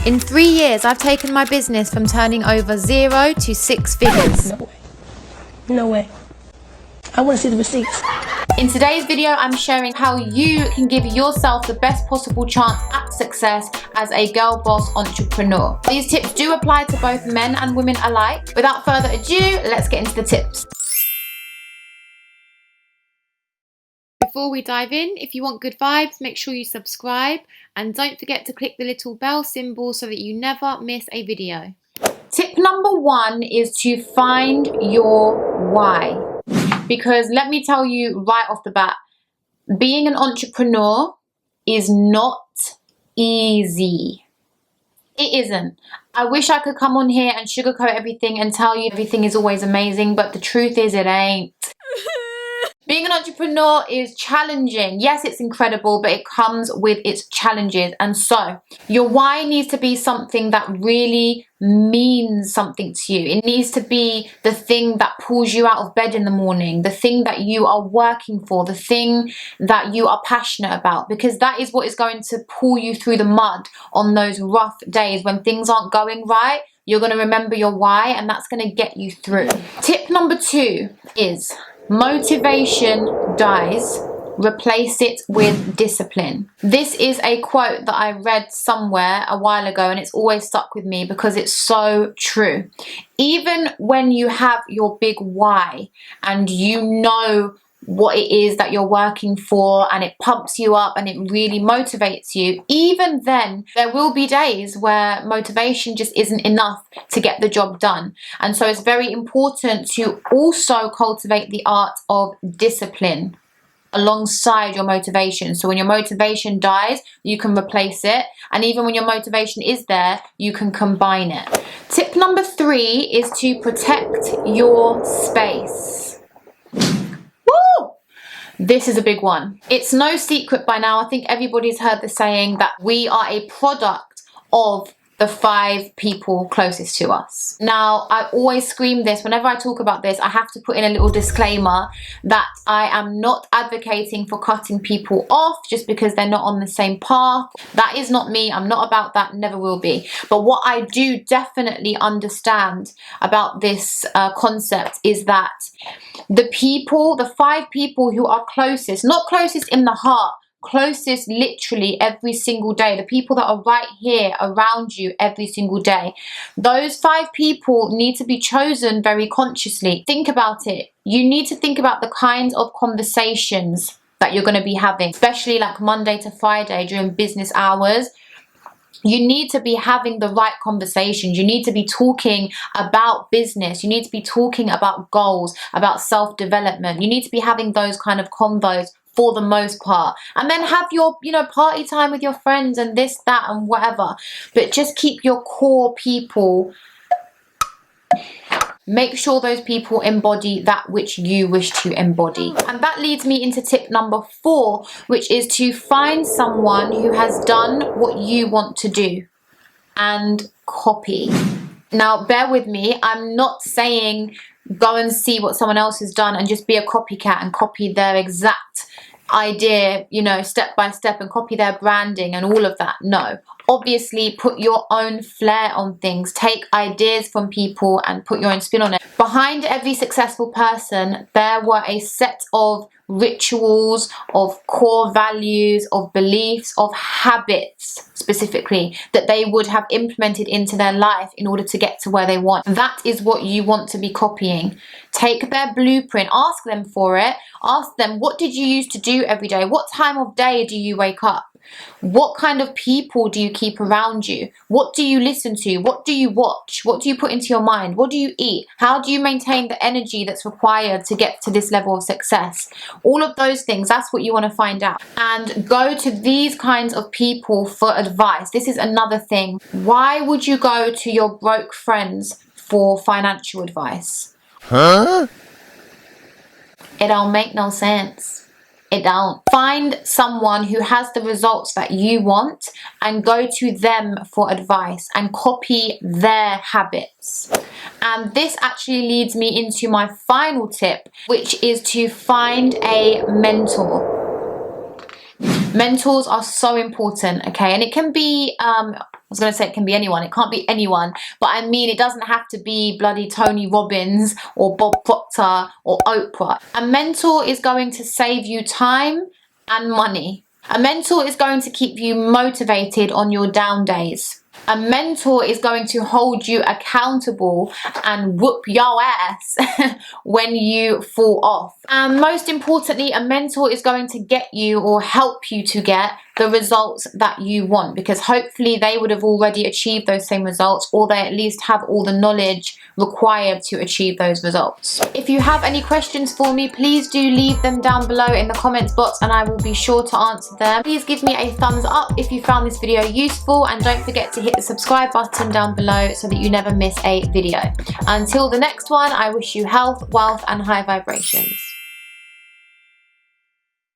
In 3 years, I've taken my business from turning over 0 to 6 figures. No way. No way. I want to see the receipts. In today's video, I'm sharing how you can give yourself the best possible chance at success as a girl boss entrepreneur. These tips do apply to both men and women alike. Without further ado, let's get into the tips. Before we dive in, if you want good vibes, make sure you subscribe and don't forget to click the little bell symbol so that you never miss a video. Tip number 1 is to find your why. Because let me tell you right off the bat, being an entrepreneur is not easy. It isn't. I wish I could come on here and sugarcoat everything and tell you everything is always amazing, but the truth is it ain't. Being an entrepreneur is challenging. Yes, it's incredible, but it comes with its challenges. And so your why needs to be something that really means something to you. It needs to be the thing that pulls you out of bed in the morning, the thing that you are working for, the thing that you are passionate about, because that is what is going to pull you through the mud on those rough days when things aren't going right. You're going to remember your why, and that's going to get you through. Tip number 2 is motivation dies, replace it with discipline. This is a quote that I read somewhere a while ago and it's always stuck with me because it's so true. Even when you have your big why and you know what it is that you're working for and it pumps you up and it really motivates you, even then there will be days where motivation just isn't enough to get the job done. And so it's very important to also cultivate the art of discipline alongside your motivation. So when your motivation dies, you can replace it, and even when your motivation is there, you can combine it. Tip number 3 is to protect your space. This is a big one. It's no secret by now, I think everybody's heard the saying that we are a product of the 5 people closest to us. Now, I always scream this, whenever I talk about this, I have to put in a little disclaimer that I am not advocating for cutting people off just because they're not on the same path. That is not me, I'm not about that, never will be. But what I do definitely understand about this concept is that the 5 people who are closest, not closest in the heart, closest literally every single day, the people that are right here around you every single day, those 5 people need to be chosen very consciously. Think about it. You need to think about the kinds of conversations that you're going to be having, especially like Monday to Friday during business hours. You need to be having the right conversations. You need to be talking about business. You need to be talking about goals, about self-development. You need to be having those kind of convos for the most part, and then have your party time with your friends and this, that and whatever, but just keep your core people. Make sure those people embody that which you wish to embody. And that leads me into tip number 4, which is to find someone who has done what you want to do and copy. Now, bear with me, I'm not saying go and see what someone else has done and just be a copycat and copy their exact idea, step by step, and copy their branding and all of that. No. Obviously, put your own flair on things. Take ideas from people and put your own spin on it. Behind every successful person, there were a set of rituals, of core values, of beliefs, of habits specifically that they would have implemented into their life in order to get to where they want. That is what you want to be copying. Take their blueprint, ask them for it, ask them, what did you used to do every day? What time of day do you wake up? What kind of people do you keep around you? What do you listen to? What do you watch? What do you put into your mind? What do you eat? How do you maintain the energy that's required to get to this level of success? All of those things, that's what you want to find out. And go to these kinds of people for advice. This is another thing. Why would you go to your broke friends for financial advice? Huh? It don't make no sense. It don't. Find someone who has the results that you want and go to them for advice and copy their habits. And this actually leads me into my final tip, which is to find a mentor. Mentors are so important, okay? And it can be was going to say it can be anyone. It can't be anyone. But I mean, it doesn't have to be bloody Tony Robbins or Bob Proctor or Oprah. A mentor is going to save you time and money. A mentor is going to keep you motivated on your down days. A mentor is going to hold you accountable and whoop your ass when you fall off. And most importantly, a mentor is going to get you or help you to get the results that you want, because hopefully they would have already achieved those same results, or they at least have all the knowledge required to achieve those results. If you have any questions for me, please do leave them down below in the comments box and I will be sure to answer them. Please give me a thumbs up if you found this video useful, and don't forget to hit the subscribe button down below so that you never miss a video. Until the next one, I wish you health, wealth and high vibrations.